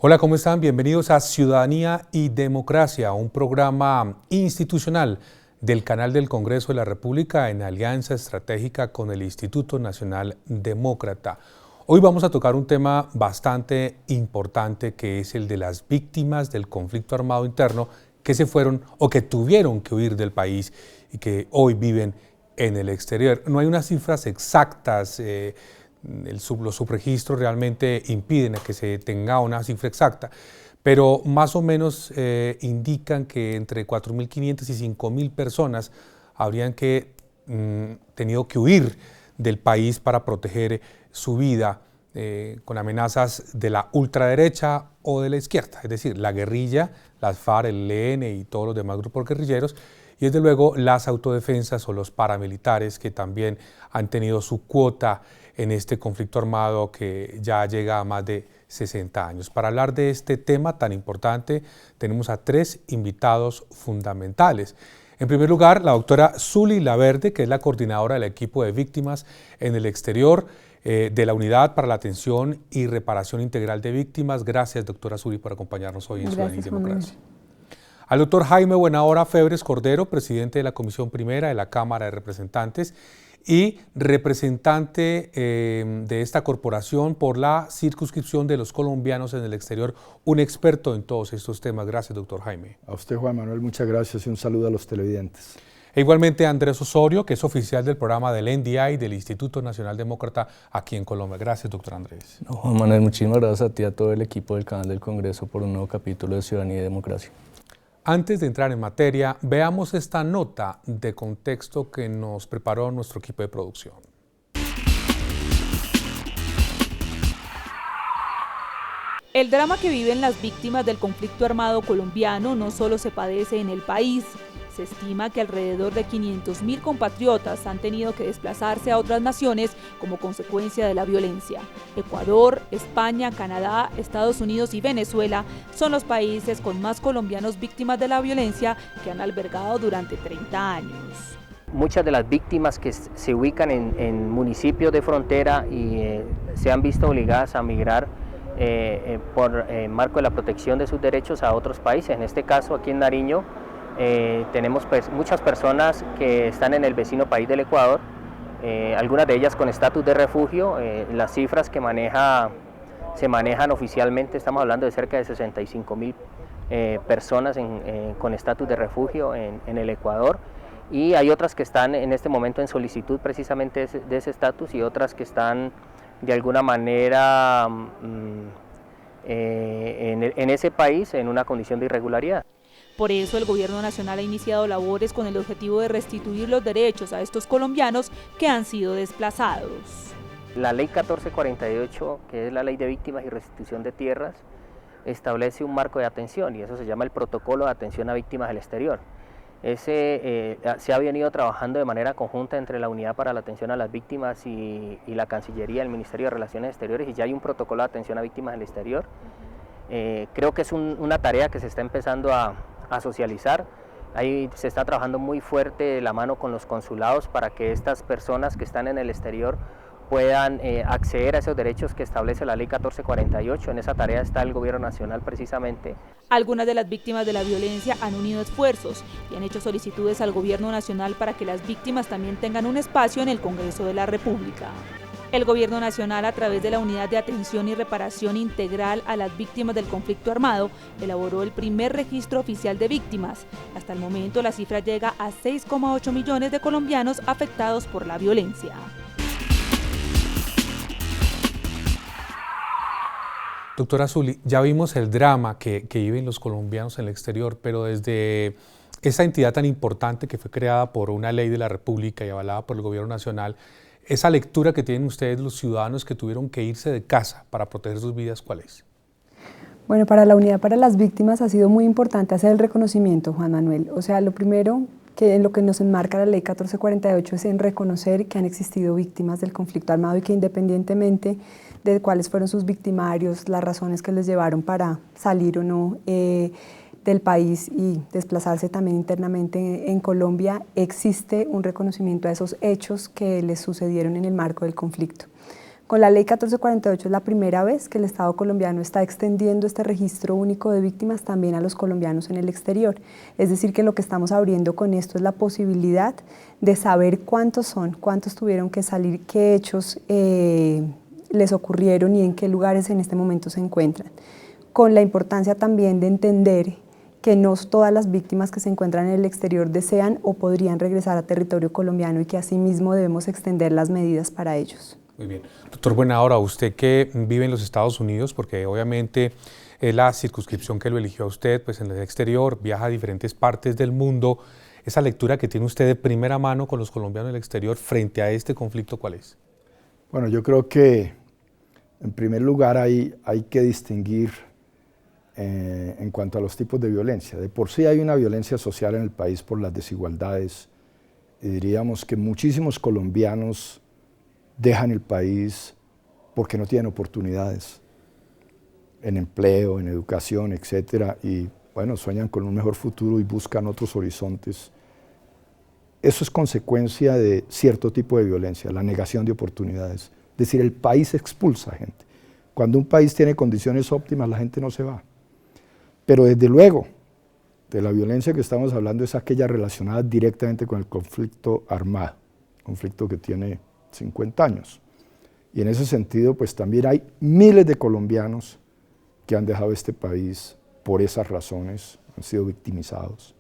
Hola, ¿cómo están? Bienvenidos a Ciudadanía y Democracia, un programa institucional del canal del Congreso de la República en alianza estratégica con el Instituto Nacional Demócrata. Hoy vamos a tocar un tema bastante importante que es el de las víctimas del conflicto armado interno que se fueron o que tuvieron que huir del país y que hoy viven en el exterior. No hay unas cifras exactas, los subregistros realmente impiden que se tenga una cifra exacta, pero más o menos indican que entre 4.500 y 5.000 personas habrían tenido que huir del país para proteger su vida con amenazas de la ultraderecha o de la izquierda, es decir, la guerrilla, las FARC, el ELN y todos los demás grupos guerrilleros, y desde luego las autodefensas o los paramilitares que también han tenido su cuota en este conflicto armado que ya llega a más de 60 años. Para hablar de este tema tan importante tenemos a tres invitados fundamentales. En primer lugar, la doctora Zuly Laverde, que es la coordinadora del equipo de víctimas en el exterior de la Unidad para la Atención y Reparación Integral de Víctimas. Gracias, doctora Zuly, por acompañarnos hoy en Ciudadanía y Democracia. Al doctor Jaime Buenahora Febres Cordero, presidente de la Comisión Primera de la Cámara de Representantes y representante de esta corporación por la circunscripción de los colombianos en el exterior, un experto en todos estos temas. Gracias, doctor Jaime. A usted, Juan Manuel, muchas gracias y un saludo a los televidentes. E igualmente Andrés Osorio, que es oficial del programa del NDI del Instituto Nacional Demócrata aquí en Colombia. Gracias, doctor Andrés. Juan Manuel, muchísimas gracias a ti y a todo el equipo del canal del Congreso por un nuevo capítulo de Ciudadanía y Democracia. Antes de entrar en materia, veamos esta nota de contexto que nos preparó nuestro equipo de producción. El drama que viven las víctimas del conflicto armado colombiano no solo se padece en el país. Se estima que alrededor de 500.000 compatriotas han tenido que desplazarse a otras naciones como consecuencia de la violencia. Ecuador, España, Canadá, Estados Unidos y Venezuela son los países con más colombianos víctimas de la violencia que han albergado durante 30 años. Muchas de las víctimas que se ubican en municipios de frontera y se han visto obligadas a migrar por marco de la protección de sus derechos a otros países. En este caso, aquí en Nariño, tenemos muchas personas que están en el vecino país del Ecuador, algunas de ellas con estatus de refugio. Las cifras que se manejan oficialmente, estamos hablando de cerca de 65.000 personas con estatus de refugio en el Ecuador, y hay otras que están en este momento en solicitud precisamente de ese estatus y otras que están de alguna manera en ese país en una condición de irregularidad. Por eso el Gobierno Nacional ha iniciado labores con el objetivo de restituir los derechos a estos colombianos que han sido desplazados. La Ley 1448, que es la Ley de Víctimas y Restitución de Tierras, establece un marco de atención y eso se llama el Protocolo de Atención a Víctimas del Exterior. Se ha venido trabajando de manera conjunta entre la Unidad para la Atención a las Víctimas y la Cancillería, el Ministerio de Relaciones Exteriores, y ya hay un protocolo de atención a víctimas del exterior. Creo que es una tarea que se está empezando a socializar. Ahí se está trabajando muy fuerte de la mano con los consulados para que estas personas que están en el exterior puedan acceder a esos derechos que establece la Ley 1448. En esa tarea está el Gobierno Nacional precisamente. Algunas de las víctimas de la violencia han unido esfuerzos y han hecho solicitudes al Gobierno Nacional para que las víctimas también tengan un espacio en el Congreso de la República. El Gobierno Nacional, a través de la Unidad de Atención y Reparación Integral a las Víctimas del Conflicto Armado, elaboró el primer registro oficial de víctimas. Hasta el momento la cifra llega a 6,8 millones de colombianos afectados por la violencia. Doctora Zuly, ya vimos el drama que viven los colombianos en el exterior, pero desde esa entidad tan importante que fue creada por una ley de la República y avalada por el Gobierno Nacional, esa lectura que tienen ustedes los ciudadanos que tuvieron que irse de casa para proteger sus vidas, ¿cuál es? Bueno, para la Unidad para las Víctimas ha sido muy importante hacer el reconocimiento, Juan Manuel. O sea, lo primero que en lo que nos enmarca la Ley 1448 es en reconocer que han existido víctimas del conflicto armado y que independientemente de cuáles fueron sus victimarios, las razones que les llevaron para salir o no del país y desplazarse también internamente en Colombia, existe un reconocimiento a esos hechos que les sucedieron en el marco del conflicto. Con la Ley 1448 es la primera vez que el Estado colombiano está extendiendo este registro único de víctimas también a los colombianos en el exterior. Es decir, que lo que estamos abriendo con esto es la posibilidad de saber cuántos son, cuántos tuvieron que salir, qué hechos les ocurrieron y en qué lugares en este momento se encuentran. Con la importancia también de entender que no todas las víctimas que se encuentran en el exterior desean o podrían regresar a territorio colombiano y que asimismo debemos extender las medidas para ellos. Muy bien. Doctor Buenahora, usted que vive en los Estados Unidos, porque obviamente es la circunscripción que lo eligió a usted, pues en el exterior, viaja a diferentes partes del mundo, esa lectura que tiene usted de primera mano con los colombianos en el exterior frente a este conflicto, ¿cuál es? Bueno, yo creo que en primer lugar hay que distinguir en cuanto a los tipos de violencia. De por sí hay una violencia social en el país por las desigualdades y diríamos que muchísimos colombianos dejan el país porque no tienen oportunidades en empleo, en educación, etcétera, y bueno, sueñan con un mejor futuro y buscan otros horizontes. Eso es consecuencia de cierto tipo de violencia, la negación de oportunidades. Es decir, el país expulsa gente. Cuando un país tiene condiciones óptimas, la gente no se va. Pero desde luego, de la violencia que estamos hablando es aquella relacionada directamente con el conflicto armado, conflicto que tiene 50 años. Y en ese sentido, pues también hay miles de colombianos que han dejado este país por esas razones, han sido victimizados.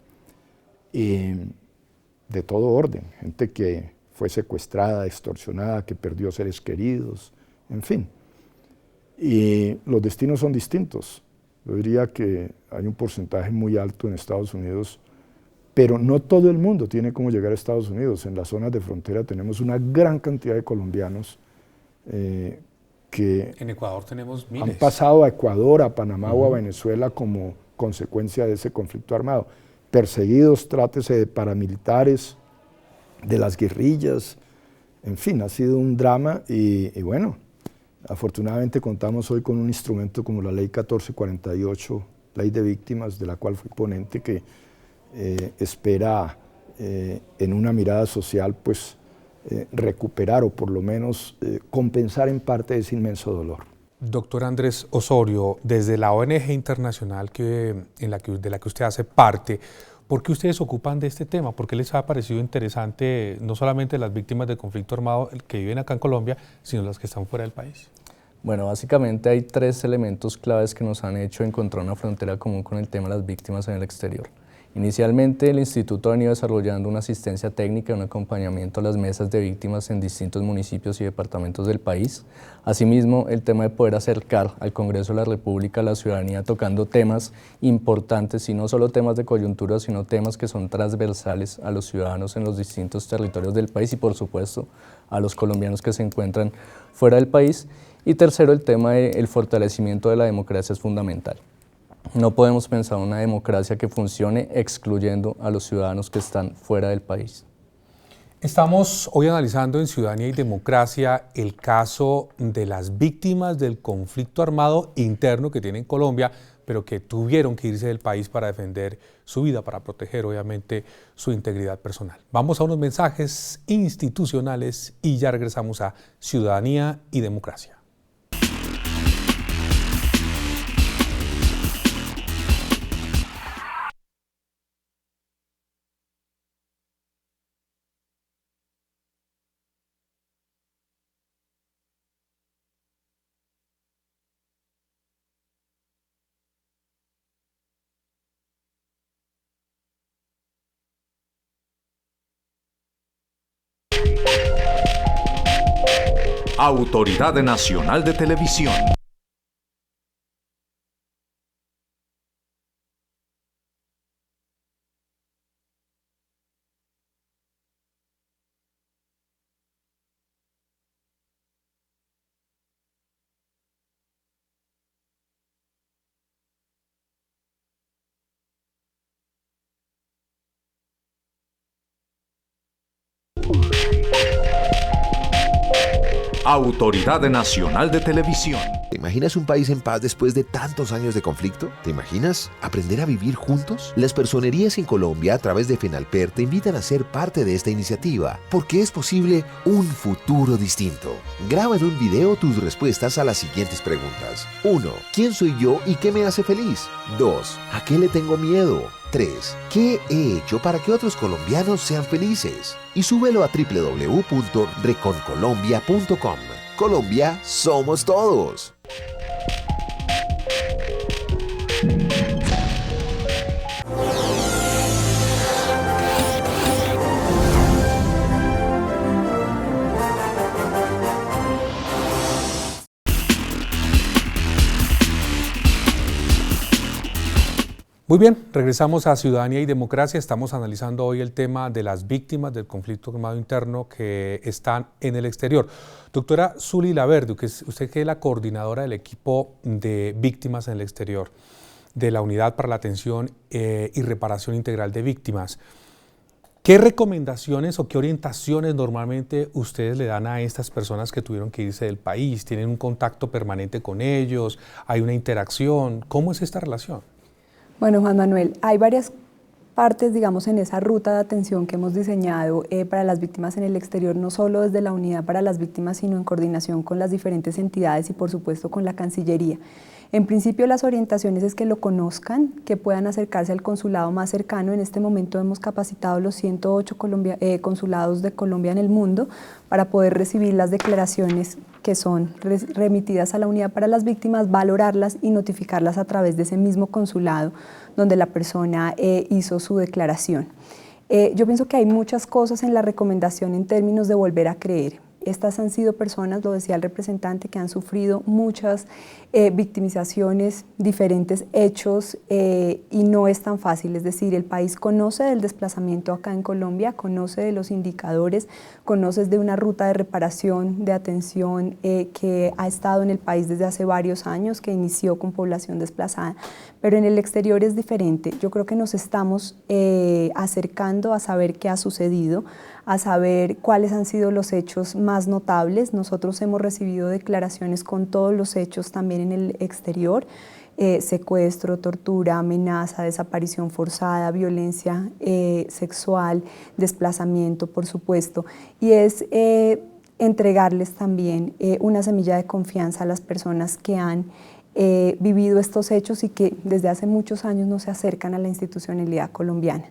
Y de todo orden, gente que fue secuestrada, extorsionada, que perdió seres queridos, en fin. Y los destinos son distintos. Yo diría que hay un porcentaje muy alto en Estados Unidos, pero no todo el mundo tiene cómo llegar a Estados Unidos. En las zonas de frontera tenemos una gran cantidad de colombianos que en Ecuador tenemos miles. Han pasado a Ecuador, a Panamá o a Venezuela como consecuencia de ese conflicto armado. Perseguidos, trátese de paramilitares, de las guerrillas, en fin, ha sido un drama y bueno, afortunadamente contamos hoy con un instrumento como la Ley 1448, Ley de Víctimas, de la cual fui ponente, que espera en una mirada social pues recuperar o por lo menos compensar en parte ese inmenso dolor. Doctor Andrés Osorio, desde la ONG internacional de la que usted hace parte, ¿por qué ustedes se ocupan de este tema? ¿Por qué les ha parecido interesante no solamente las víctimas del conflicto armado que viven acá en Colombia, sino las que están fuera del país? Bueno, básicamente hay tres elementos claves que nos han hecho encontrar una frontera común con el tema de las víctimas en el exterior. Inicialmente, el Instituto ha venido desarrollando una asistencia técnica y un acompañamiento a las mesas de víctimas en distintos municipios y departamentos del país. Asimismo, el tema de poder acercar al Congreso de la República a la ciudadanía tocando temas importantes, y no solo temas de coyuntura, sino temas que son transversales a los ciudadanos en los distintos territorios del país y, por supuesto, a los colombianos que se encuentran fuera del país. Y tercero, el tema del fortalecimiento de la democracia es fundamental. No podemos pensar en una democracia que funcione excluyendo a los ciudadanos que están fuera del país. Estamos hoy analizando en Ciudadanía y Democracia el caso de las víctimas del conflicto armado interno que tiene en Colombia, pero que tuvieron que irse del país para defender su vida, para proteger obviamente su integridad personal. Vamos a unos mensajes institucionales y ya regresamos a Ciudadanía y Democracia. Autoridad Nacional de Televisión. Autoridad Nacional de Televisión. ¿Te imaginas un país en paz después de tantos años de conflicto? ¿Te imaginas aprender a vivir juntos? Las personerías en Colombia a través de FENALPER te invitan a ser parte de esta iniciativa, porque es posible un futuro distinto. Graba en un video tus respuestas a las siguientes preguntas. 1. ¿Quién soy yo y qué me hace feliz? 2. ¿A qué le tengo miedo? 3. ¿Qué he hecho para que otros colombianos sean felices? Y súbelo a www.reconcolombia.com. Colombia somos todos. Muy bien, regresamos a Ciudadanía y Democracia. Estamos analizando hoy el tema de las víctimas del conflicto armado interno que están en el exterior. Doctora Zuli Laverde, usted que es la coordinadora del equipo de víctimas en el exterior, de la Unidad para la Atención y Reparación Integral de Víctimas, ¿qué recomendaciones o qué orientaciones normalmente ustedes le dan a estas personas que tuvieron que irse del país? ¿Tienen un contacto permanente con ellos? ¿Hay una interacción? ¿Cómo es esta relación? Bueno, Juan Manuel, hay varias partes, digamos, en esa ruta de atención que hemos diseñado para las víctimas en el exterior, no solo desde la Unidad para las Víctimas, sino en coordinación con las diferentes entidades y, por supuesto, con la Cancillería. En principio, las orientaciones es que lo conozcan, que puedan acercarse al consulado más cercano. En este momento hemos capacitado los 108 consulados de Colombia en el mundo para poder recibir las declaraciones que son remitidas a la Unidad para las Víctimas, valorarlas y notificarlas a través de ese mismo consulado donde la persona hizo su declaración. Yo pienso que hay muchas cosas en la recomendación en términos de volver a creer. Estas han sido personas, lo decía el representante, que han sufrido muchas victimizaciones, diferentes hechos y no es tan fácil. Es decir, el país conoce del desplazamiento acá en Colombia, conoce de los indicadores, conoce de una ruta de reparación, de atención que ha estado en el país desde hace varios años, que inició con población desplazada, pero en el exterior es diferente. Yo creo que nos estamos acercando a saber qué ha sucedido, a saber cuáles han sido los hechos más notables. Nosotros hemos recibido declaraciones con todos los hechos también en el exterior, secuestro, tortura, amenaza, desaparición forzada, violencia sexual, desplazamiento, por supuesto, y es entregarles también una semilla de confianza a las personas que han vivido estos hechos y que desde hace muchos años no se acercan a la institucionalidad colombiana.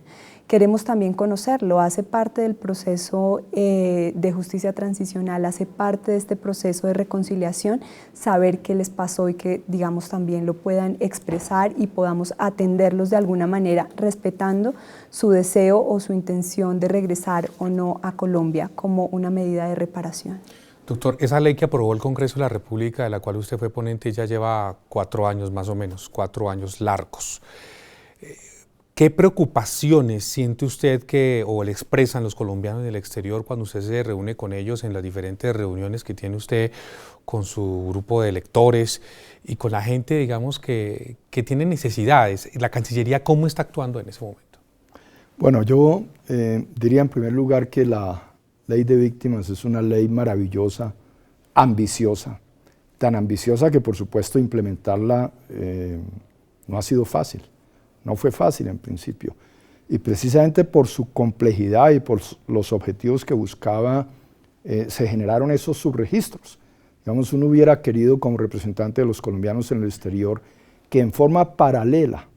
Queremos también conocerlo, hace parte del proceso de justicia transicional, hace parte de este proceso de reconciliación, saber qué les pasó y que, digamos, también lo puedan expresar y podamos atenderlos de alguna manera, respetando su deseo o su intención de regresar o no a Colombia como una medida de reparación. Doctor, esa ley que aprobó el Congreso de la República, de la cual usted fue ponente, ya lleva 4 años más o menos, 4 años largos. ¿Qué preocupaciones siente usted o le expresan los colombianos del exterior cuando usted se reúne con ellos en las diferentes reuniones que tiene usted con su grupo de electores y con la gente, digamos, que tiene necesidades? ¿La Cancillería cómo está actuando en ese momento? Bueno, yo diría en primer lugar que la Ley de Víctimas es una ley maravillosa, ambiciosa, tan ambiciosa que por supuesto implementarla no ha sido fácil. No fue fácil en principio, y precisamente por su complejidad y por los objetivos que buscaba, se generaron esos subregistros. Digamos, uno hubiera querido como representante de los colombianos en el exterior que en forma paralela,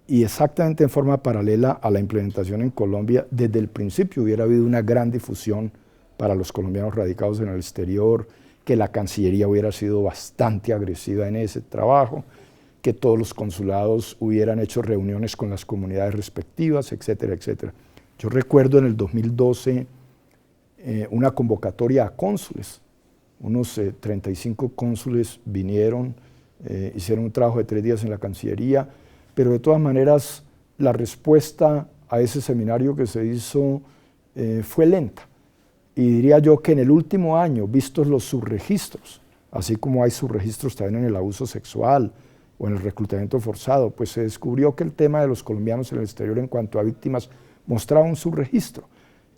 y exactamente en forma paralela a la implementación en Colombia, desde el principio hubiera habido una gran difusión para los colombianos radicados en el exterior, que la Cancillería hubiera sido bastante agresiva en ese trabajo, que todos los consulados hubieran hecho reuniones con las comunidades respectivas, etcétera, etcétera. Yo recuerdo en el 2012 una convocatoria a cónsules. Unos 35 cónsules vinieron, hicieron un trabajo de 3 días en la Cancillería, pero de todas maneras la respuesta a ese seminario que se hizo fue lenta. Y diría yo que en el último año, vistos los subregistros, así como hay subregistros también en el abuso sexual, o en el reclutamiento forzado, pues se descubrió que el tema de los colombianos en el exterior en cuanto a víctimas mostraba un subregistro.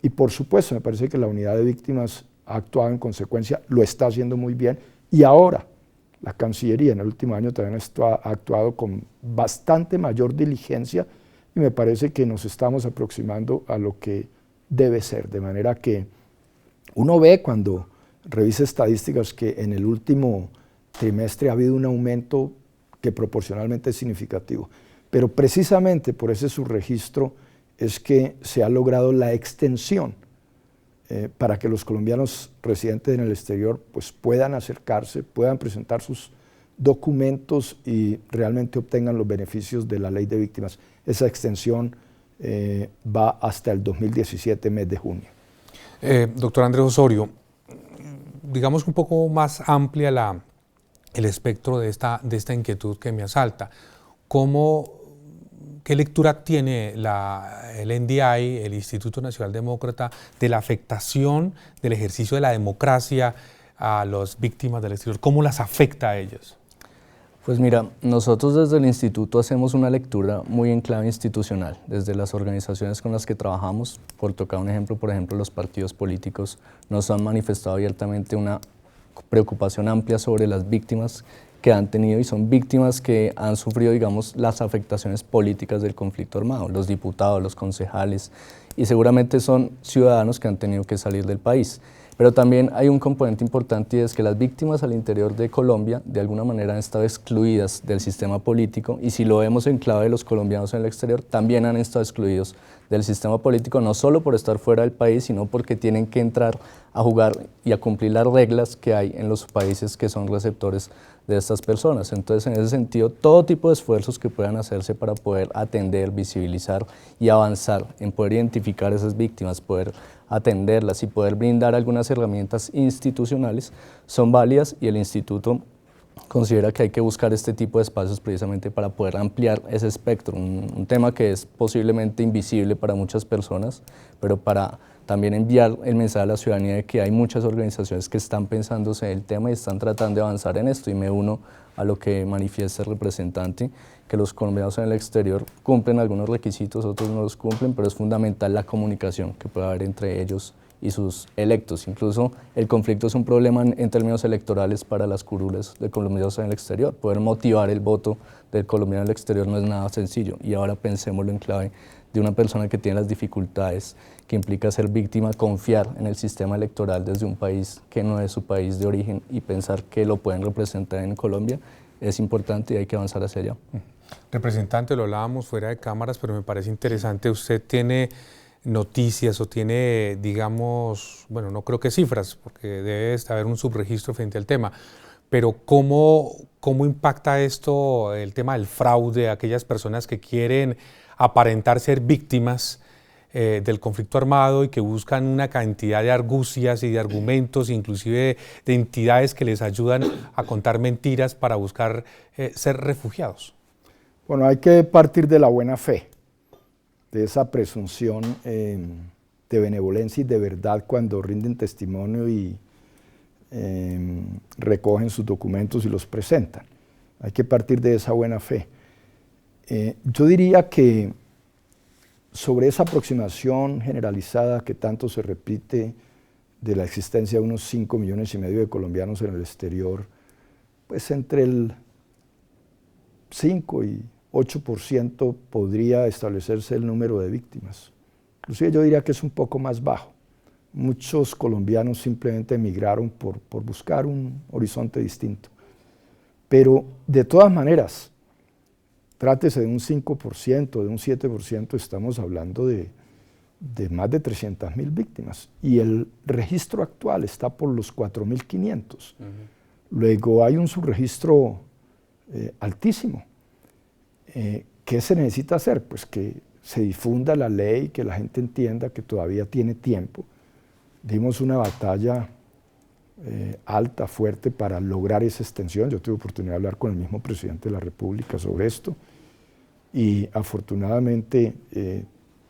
Y por supuesto, me parece que la unidad de víctimas ha actuado en consecuencia, lo está haciendo muy bien, y ahora La Cancillería en el último año también ha actuado con bastante mayor diligencia y me parece que nos estamos aproximando a lo que debe ser, de manera que uno ve cuando revisa estadísticas que en el último trimestre ha habido un aumento que proporcionalmente es significativo, pero precisamente por ese subregistro es que se ha logrado la extensión para que los colombianos residentes en el exterior pues, puedan acercarse, puedan presentar sus documentos y realmente obtengan los beneficios de la ley de víctimas. Esa extensión va hasta el 2017, mes de junio. Doctor Andrés Osorio, digamos un poco más amplia el espectro de esta inquietud que me asalta. ¿Qué lectura tiene el NDI, el Instituto Nacional Demócrata, de la afectación del ejercicio de la democracia a las víctimas del exterior? ¿Cómo las afecta a ellas? Pues mira, nosotros desde el instituto hacemos una lectura muy en clave institucional, desde las organizaciones con las que trabajamos. Por tocar un ejemplo, por ejemplo, los partidos políticos nos han manifestado abiertamente una preocupación amplia sobre las víctimas que han tenido y son víctimas que han sufrido, digamos, las afectaciones políticas del conflicto armado, los diputados, los concejales, y seguramente son ciudadanos que han tenido que salir del país. Pero también hay un componente importante y es que las víctimas al interior de Colombia de alguna manera han estado excluidas del sistema político y si lo vemos en clave de los colombianos en el exterior, también han estado excluidos del sistema político, no solo por estar fuera del país, sino porque tienen que entrar a jugar y a cumplir las reglas que hay en los países que son receptores de estas personas. Entonces, en ese sentido, todo tipo de esfuerzos que puedan hacerse para poder atender, visibilizar y avanzar en poder identificar esas víctimas, poder atenderlas y poder brindar algunas herramientas institucionales son válidas y el instituto considera que hay que buscar este tipo de espacios precisamente para poder ampliar ese espectro, un tema que es posiblemente invisible para muchas personas, pero para también enviar el mensaje a la ciudadanía de que hay muchas organizaciones que están pensándose el tema y están tratando de avanzar en esto, y me uno a lo que manifiesta el representante, que los colombianos en el exterior cumplen algunos requisitos, otros no los cumplen, pero es fundamental la comunicación que puede haber entre ellos y sus electos. Incluso el conflicto es un problema en términos electorales para las curules de colombianos en el exterior. Poder motivar el voto del colombiano en el exterior no es nada sencillo, y ahora pensémoslo en clave de una persona que tiene las dificultades que implica ser víctima, confiar en el sistema electoral desde un país que no es su país de origen y pensar que lo pueden representar en Colombia es importante y hay que avanzar hacia allá. Representante, lo hablábamos fuera de cámaras, pero me parece interesante, usted tiene noticias o tiene, digamos, bueno, no creo que cifras, porque debe haber un subregistro frente al tema, pero ¿cómo impacta esto el tema del fraude a aquellas personas que quieren aparentar ser víctimas del conflicto armado y que buscan una cantidad de argucias y de argumentos, inclusive de entidades que les ayudan a contar mentiras para buscar ser refugiados? Bueno, hay que partir de la buena fe, de esa presunción de benevolencia y de verdad cuando rinden testimonio y recogen sus documentos y los presentan. Hay que partir de esa buena fe. Yo diría que sobre esa aproximación generalizada que tanto se repite de la existencia de unos 5,5 millones de colombianos en el exterior, pues entre el 5 y 8% podría establecerse el número de víctimas. Inclusive yo diría que es un poco más bajo. Muchos colombianos simplemente emigraron por buscar un horizonte distinto. Pero de todas maneras, trátese de un 5%, de un 7%, estamos hablando de más de 300.000 víctimas. Y el registro actual está por los 4.500. Luego hay un subregistro altísimo. ¿Qué se necesita hacer? Pues que se difunda la ley, que la gente entienda que todavía tiene tiempo. Dimos una batalla alta, fuerte para lograr esa extensión. Yo tuve oportunidad de hablar con el mismo presidente de la República sobre esto y afortunadamente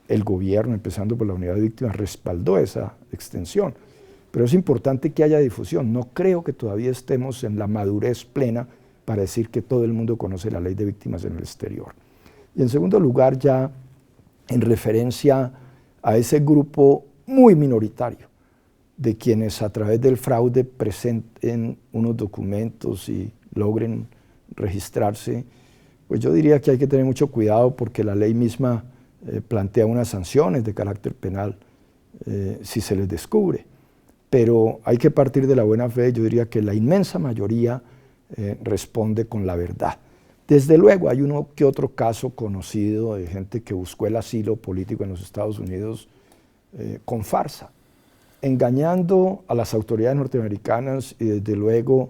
el gobierno, empezando por la unidad de víctimas, respaldó esa extensión. Pero es importante que haya difusión. No creo que todavía estemos en la madurez plena para decir que todo el mundo conoce la ley de víctimas en el exterior. Y en segundo lugar, ya en referencia a ese grupo muy minoritario de quienes a través del fraude presenten unos documentos y logren registrarse, pues yo diría que hay que tener mucho cuidado porque la ley misma plantea unas sanciones de carácter penal si se les descubre. Pero hay que partir de la buena fe. Yo diría que la inmensa mayoría responde con la verdad. Desde luego hay uno que otro caso conocido de gente que buscó el asilo político en los Estados Unidos con farsa, engañando a las autoridades norteamericanas y desde luego,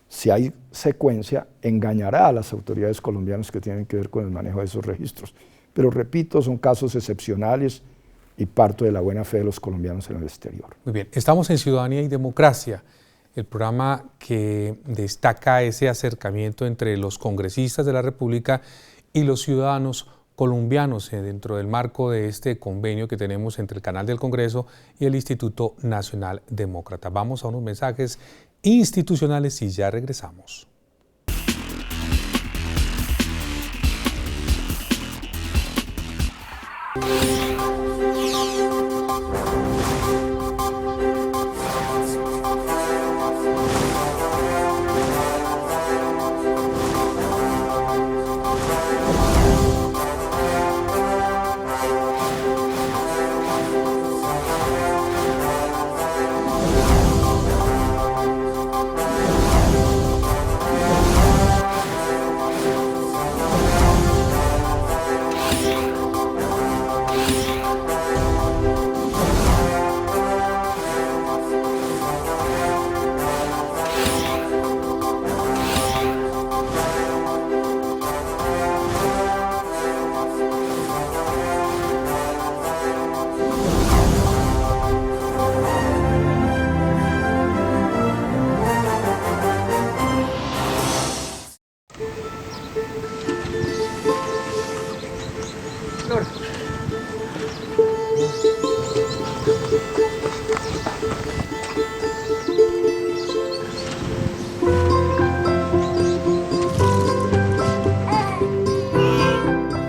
si hay secuencia, engañará a las autoridades colombianas que tienen que ver con el manejo de esos registros. Pero repito, son casos excepcionales y parto de la buena fe de los colombianos en el exterior. Muy bien, estamos en Ciudadanía y Democracia, el programa que destaca ese acercamiento entre los congresistas de la República y los ciudadanos colombianos dentro del marco de este convenio que tenemos entre el Canal del Congreso y el Instituto Nacional Demócrata. Vamos a unos mensajes institucionales y ya regresamos.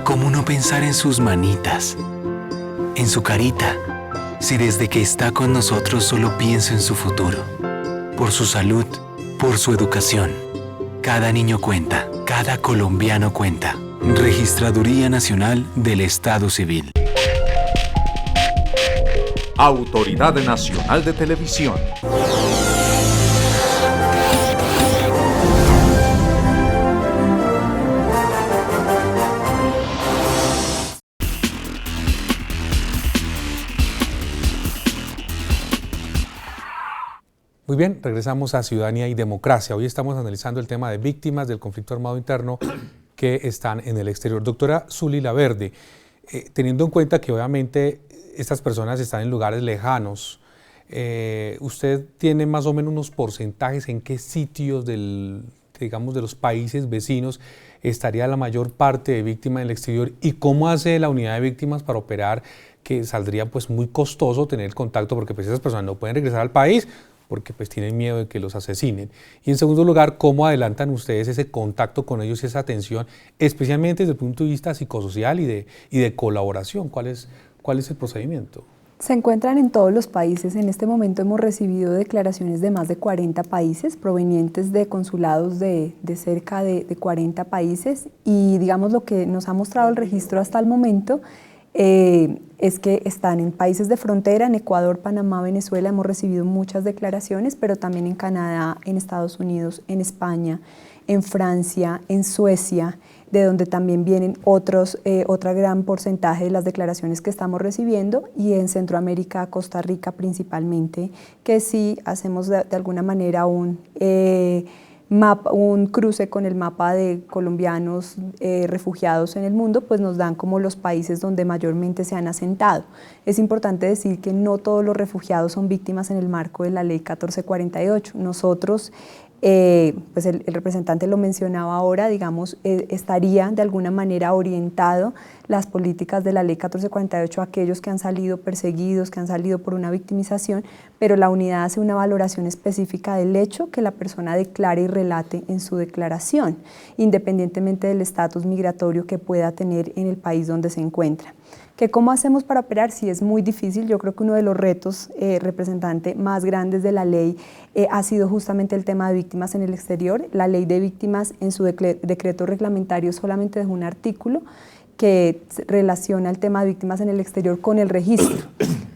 ¿Cómo no pensar en sus manitas, en su carita, si desde que está con nosotros solo pienso en su futuro? Por su salud, por su educación. Cada niño cuenta, cada colombiano cuenta. Registraduría Nacional del Estado Civil. Autoridad Nacional de Televisión. Muy bien, regresamos a Ciudadanía y Democracia. Hoy estamos analizando el tema de víctimas del conflicto armado interno que están en el exterior. Doctora Zuli Laverde, teniendo en cuenta que obviamente estas personas están en lugares lejanos, ¿usted tiene más o menos unos porcentajes en qué sitios de los países vecinos estaría la mayor parte de víctimas en el exterior? ¿Y cómo hace la unidad de víctimas para operar, que saldría pues muy costoso tener contacto porque pues esas personas no pueden regresar al país porque pues tienen miedo de que los asesinen? Y en segundo lugar, ¿cómo adelantan ustedes ese contacto con ellos y esa atención, especialmente desde el punto de vista psicosocial y de colaboración? ¿Cuál es el procedimiento? Se encuentran en todos los países. En este momento hemos recibido declaraciones de más de 40 países provenientes de consulados de cerca de 40 países y digamos lo que nos ha mostrado el registro hasta el momento es que están en países de frontera, en Ecuador, Panamá, Venezuela, hemos recibido muchas declaraciones, pero también en Canadá, en Estados Unidos, en España, en Francia, en Suecia, de donde también vienen otro gran porcentaje de las declaraciones que estamos recibiendo, y en Centroamérica, Costa Rica principalmente, que sí hacemos de alguna manera un cruce con el mapa de colombianos refugiados en el mundo, pues nos dan como los países donde mayormente se han asentado. Es importante decir que no todos los refugiados son víctimas en el marco de la Ley 1448. Nosotros, pues el representante lo mencionaba ahora, digamos, estaría de alguna manera orientado las políticas de la Ley 1448 a aquellos que han salido perseguidos, que han salido por una victimización, pero la unidad hace una valoración específica del hecho que la persona declare y relate en su declaración, independientemente del estatus migratorio que pueda tener en el país donde se encuentra. ¿Que cómo hacemos para operar? Sí, es muy difícil. Yo creo que uno de los retos, representante, más grandes de la ley ha sido justamente el tema de víctimas en el exterior. La ley de víctimas en su decreto reglamentario solamente dejó un artículo que relaciona el tema de víctimas en el exterior con el registro.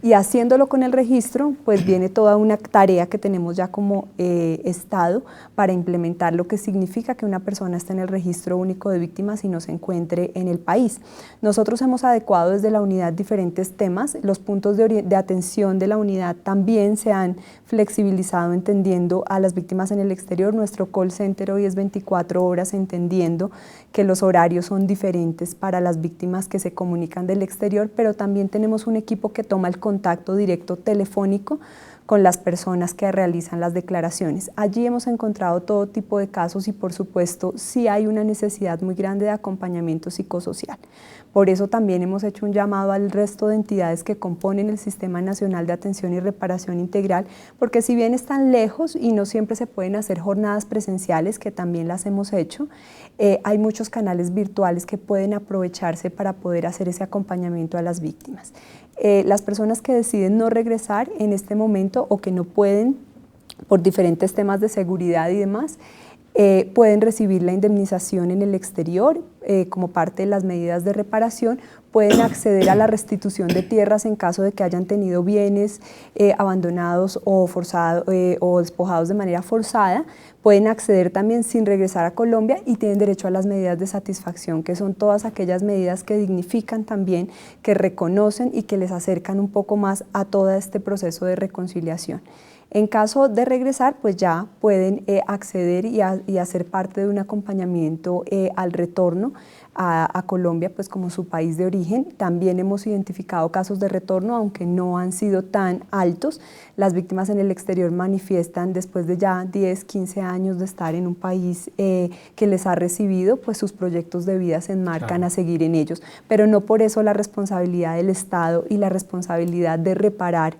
Y haciéndolo con el registro, pues viene toda una tarea que tenemos ya como Estado para implementar lo que significa que una persona esté en el registro único de víctimas y no se encuentre en el país. Nosotros hemos adecuado desde la unidad diferentes temas, los puntos de atención de la unidad también se han flexibilizado entendiendo a las víctimas en el exterior. Nuestro call center hoy es 24 horas entendiendo que los horarios son diferentes para las víctimas que se comunican del exterior, pero también tenemos un equipo que toma el contacto directo telefónico con las personas que realizan las declaraciones. Allí hemos encontrado todo tipo de casos y por supuesto sí hay una necesidad muy grande de acompañamiento psicosocial. Por eso también hemos hecho un llamado al resto de entidades que componen el Sistema Nacional de Atención y Reparación Integral, porque si bien están lejos y no siempre se pueden hacer jornadas presenciales, que también las hemos hecho, hay muchos canales virtuales que pueden aprovecharse para poder hacer ese acompañamiento a las víctimas. Las personas que deciden no regresar en este momento o que no pueden por diferentes temas de seguridad y demás, pueden recibir la indemnización en el exterior como parte de las medidas de reparación, pueden acceder a la restitución de tierras en caso de que hayan tenido bienes abandonados o despojados de manera forzada, pueden acceder también sin regresar a Colombia y tienen derecho a las medidas de satisfacción, que son todas aquellas medidas que dignifican también, que reconocen y que les acercan un poco más a todo este proceso de reconciliación. En caso de regresar, pues ya pueden acceder y hacer parte de un acompañamiento al retorno a Colombia, pues como su país de origen. También hemos identificado casos de retorno, aunque no han sido tan altos. Las víctimas en el exterior manifiestan después de ya 10, 15 años de estar en un país que les ha recibido, pues sus proyectos de vida se enmarcan a seguir en ellos. Pero no por eso la responsabilidad del Estado y la responsabilidad de reparar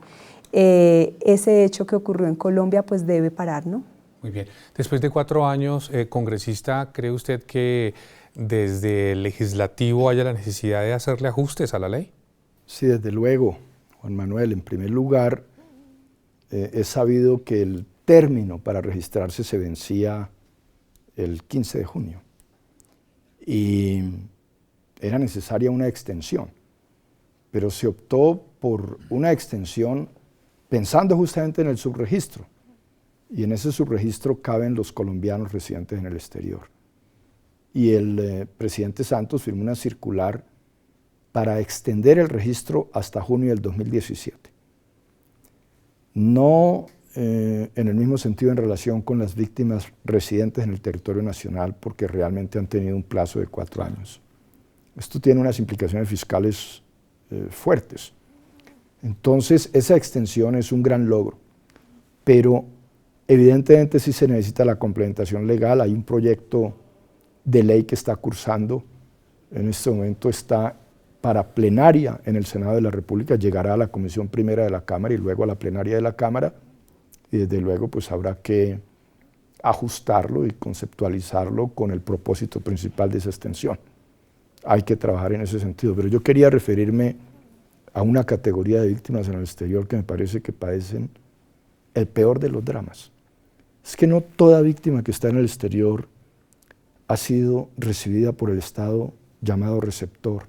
ese hecho que ocurrió en Colombia pues debe parar, ¿no? Muy bien. Después de 4 años, congresista, ¿cree usted que desde el legislativo haya la necesidad de hacerle ajustes a la ley? Sí, desde luego, Juan Manuel. En primer lugar, es sabido que el término para registrarse se vencía el 15 de junio y era necesaria una extensión, pero se optó por una extensión pensando justamente en el subregistro, y en ese subregistro caben los colombianos residentes en el exterior. Y el presidente Santos firmó una circular para extender el registro hasta junio del 2017. No en el mismo sentido en relación con las víctimas residentes en el territorio nacional, porque realmente han tenido un plazo de 4 años. Esto tiene unas implicaciones fiscales fuertes. Entonces, esa extensión es un gran logro, pero evidentemente sí se necesita la complementación legal. Hay un proyecto de ley que está cursando, en este momento está para plenaria en el Senado de la República, llegará a la Comisión Primera de la Cámara y luego a la plenaria de la Cámara, y desde luego pues habrá que ajustarlo y conceptualizarlo con el propósito principal de esa extensión. Hay que trabajar en ese sentido, pero yo quería referirme a una categoría de víctimas en el exterior que me parece que padecen el peor de los dramas. Es que no toda víctima que está en el exterior ha sido recibida por el Estado llamado receptor.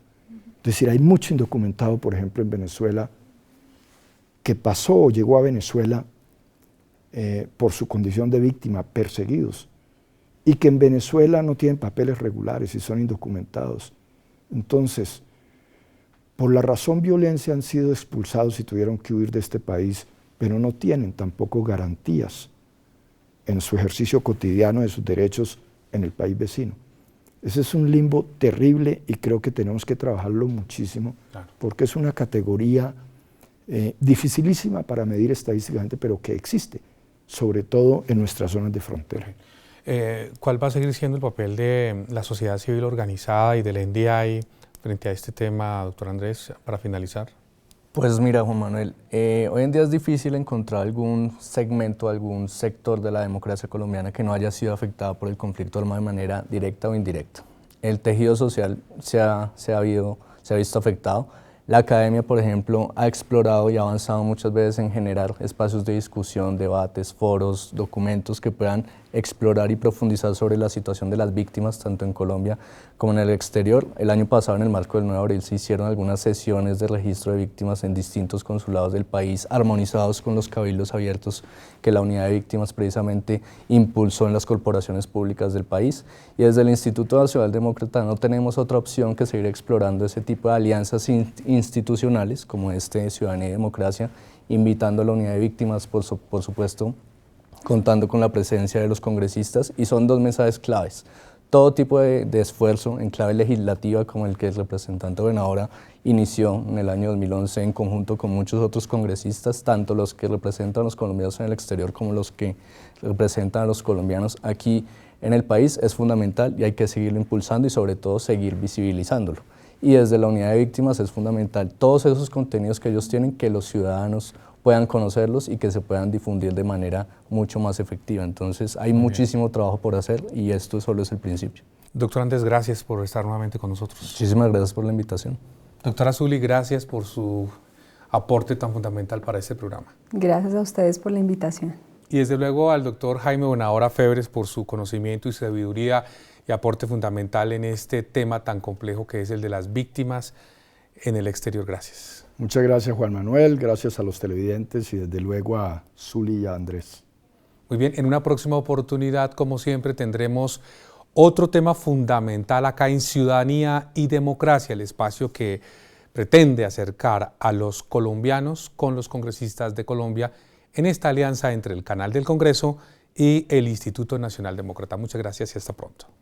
Es decir, hay mucho indocumentado, por ejemplo, en Venezuela, que pasó o llegó a Venezuela por su condición de víctima, perseguidos, y que en Venezuela no tienen papeles regulares y son indocumentados. Entonces, por la razón violencia han sido expulsados y tuvieron que huir de este país, pero no tienen tampoco garantías en su ejercicio cotidiano de sus derechos en el país vecino. Ese es un limbo terrible y creo que tenemos que trabajarlo muchísimo, porque es una categoría dificilísima para medir estadísticamente, pero que existe, sobre todo en nuestras zonas de frontera. ¿Cuál va a seguir siendo el papel de la sociedad civil organizada y del NDI frente a este tema, doctor Andrés, para finalizar? Pues mira, Juan Manuel, hoy en día es difícil encontrar algún segmento, algún sector de la democracia colombiana que no haya sido afectado por el conflicto armado de manera directa o indirecta. El tejido social se ha visto afectado. La academia, por ejemplo, ha explorado y avanzado muchas veces en generar espacios de discusión, debates, foros, documentos que puedan explorar y profundizar sobre la situación de las víctimas, tanto en Colombia como en el exterior. El año pasado, en el marco del 9 de abril, se hicieron algunas sesiones de registro de víctimas en distintos consulados del país, armonizados con los cabildos abiertos que la Unidad de Víctimas precisamente impulsó en las corporaciones públicas del país. Y desde el Instituto Nacional Demócrata no tenemos otra opción que seguir explorando ese tipo de alianzas institucionales, como Ciudadanía y Democracia, invitando a la Unidad de Víctimas, por supuesto, contando con la presencia de los congresistas, y son dos mensajes claves. Todo tipo de esfuerzo en clave legislativa, como el que el representante Buenahora inició en el año 2011 en conjunto con muchos otros congresistas, tanto los que representan a los colombianos en el exterior como los que representan a los colombianos aquí en el país, es fundamental y hay que seguirlo impulsando y sobre todo seguir visibilizándolo. Y desde la Unidad de Víctimas es fundamental todos esos contenidos que ellos tienen, que los ciudadanos puedan conocerlos y que se puedan difundir de manera mucho más efectiva. Entonces hay muchísimo trabajo por hacer y esto solo es el principio. Doctor Andrés, gracias por estar nuevamente con nosotros. Muchísimas gracias por la invitación. Doctora Zuli, gracias por su aporte tan fundamental para este programa. Gracias a ustedes por la invitación. Y desde luego al doctor Jaime Buenahora Febres por su conocimiento y sabiduría y aporte fundamental en este tema tan complejo que es el de las víctimas en el exterior. Gracias. Muchas gracias, Juan Manuel, gracias a los televidentes y desde luego a Zuli y a Andrés. Muy bien, en una próxima oportunidad, como siempre, tendremos otro tema fundamental acá en Ciudadanía y Democracia, el espacio que pretende acercar a los colombianos con los congresistas de Colombia en esta alianza entre el Canal del Congreso y el Instituto Nacional Demócrata. Muchas gracias y hasta pronto.